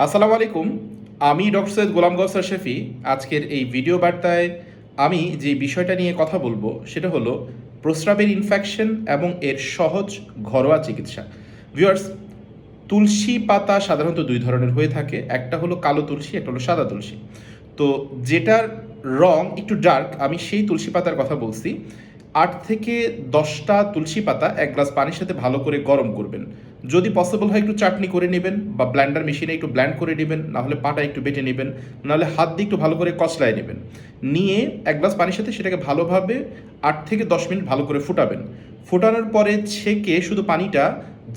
আসসালামু আলাইকুম। আমি ডক্টর সৈয়দ গোলাম গওসার শফি। আজকের এই ভিডিও বার্তায় আমি যে বিষয়টা নিয়ে কথা বলবো সেটা হলো প্রস্রাবের ইনফেকশন এবং এর সহজ ঘরোয়া চিকিৎসা। ভিউয়ার্স, তুলসী পাতা সাধারণত দুই ধরনের হয়ে থাকে, একটা হলো কালো তুলসী, একটা হলো সাদা তুলসী। তো যেটার রং একটু ডার্ক, আমি সেই তুলসী পাতার কথা বলছি। 8 থেকে 10টা তুলসী পাতা এক গ্লাস পানির সাথে ভালো করে গরম করবেন। যদি পসিবল হয় একটু চাটনি করে নেবেন বা ব্ল্যান্ডার মেশিনে একটু ব্ল্যান্ড করে নেবেন, নাহলে পাটা একটু বেটে নেবেন, নাহলে হাত দিয়ে একটু ভালো করে কচলায় নেবেন। নিয়ে এক গ্লাস পানির সাথে সেটাকে ভালোভাবে 8 থেকে 10 মিনিট ভালো করে ফুটাবেন। ফোটানোর পরে ছেঁকে শুধু পানিটা,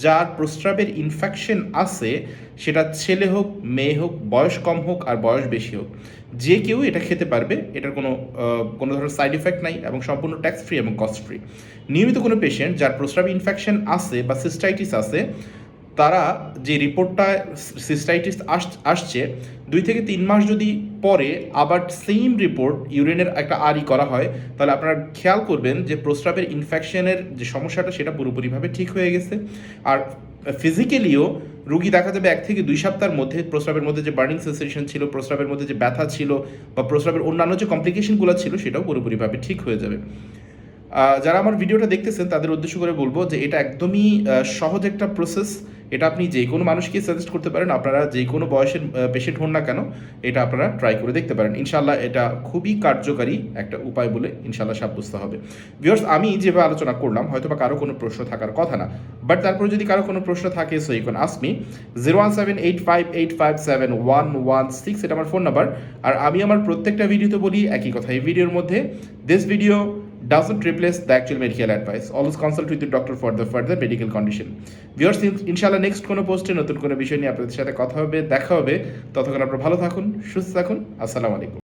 যার প্রস্রাবের ইনফেকশন আছে, সেটা ছেলে হোক মেয়ে হোক, বয়স কম হোক আর বয়স বেশি হোক, যে কেউ এটা খেতে পারবে। এটার কোনো ধরনের সাইড এফেক্ট নাই এবং সম্পূর্ণ ট্যাক্স ফ্রি এবং কস্ট ফ্রি। নিয়মিত কোনো পেশেন্ট যার প্রস্রাব ইনফেকশন আছে বা সিস্টাইটিস আছে, তারা যে রিপোর্টটা সিস্টাইটিস আসছে 2 থেকে 3 মাস যদি পরে আবার সেম রিপোর্ট ইউরিনের একটা আরই করা হয়, তাহলে আপনারা খেয়াল করবেন যে প্রস্রাবের ইনফেকশনের যে সমস্যাটা সেটা পুরোপুরিভাবে ঠিক হয়ে গেছে। আর ফিজিক্যালিও রুগী দেখা যাবে 1 থেকে 2 সপ্তাহের মধ্যে প্রস্রাবের মধ্যে যে বার্নিং সেন্সেশন ছিল, প্রস্রাবের মধ্যে যে ব্যথা ছিল বা প্রস্রাবের অন্যান্য যে কমপ্লিকেশনগুলো ছিল, সেটাও পুরোপুরিভাবে ঠিক হয়ে যাবে। যারা আমার ভিডিওটা দেখতেছেন তাদের উদ্দেশ্য করে বলবো যে এটা একদমই সহজ একটা প্রসেস। এটা আপনি যে কোনো মানুষকে সাজেস্ট করতে পারেন, আপনারা যে কোনো বয়সের পেশেন্ট হন না কেন, এটা আপনারা ট্রাই করে দেখতে পারেন। ইনশাল্লাহ এটা খুবই কার্যকারী একটা উপায় বলে ইনশাল্লাহ সাব্যস্ত হবে। ভিউয়ার্স, আমি যেভাবে আলোচনা করলাম হয়তো বা কারো কোনো প্রশ্ন থাকার কথা না, বাট তারপরে যদি কারো কোনো প্রশ্ন থাকে, so you can ask me. 01785857116 এটা আমার ফোন নাম্বার। আর আমি আমার প্রত্যেকটা ভিডিওতে বলি একই কথা, এই ভিডিওর মধ্যে, this video doesn't replace the actual medical advice. Always consult with your doctor for the further medical condition. Viewers, ইনশাআল্লাহ নেক্সট কোনো পোস্টে নতুন কোনো বিষয় নিয়ে আপনাদের সাথে কথা হবে, দেখা হবে। ততক্ষণ আপনারা ভালো থাকুন, সুস্থ থাকুন। আসসালামু আলাইকুম।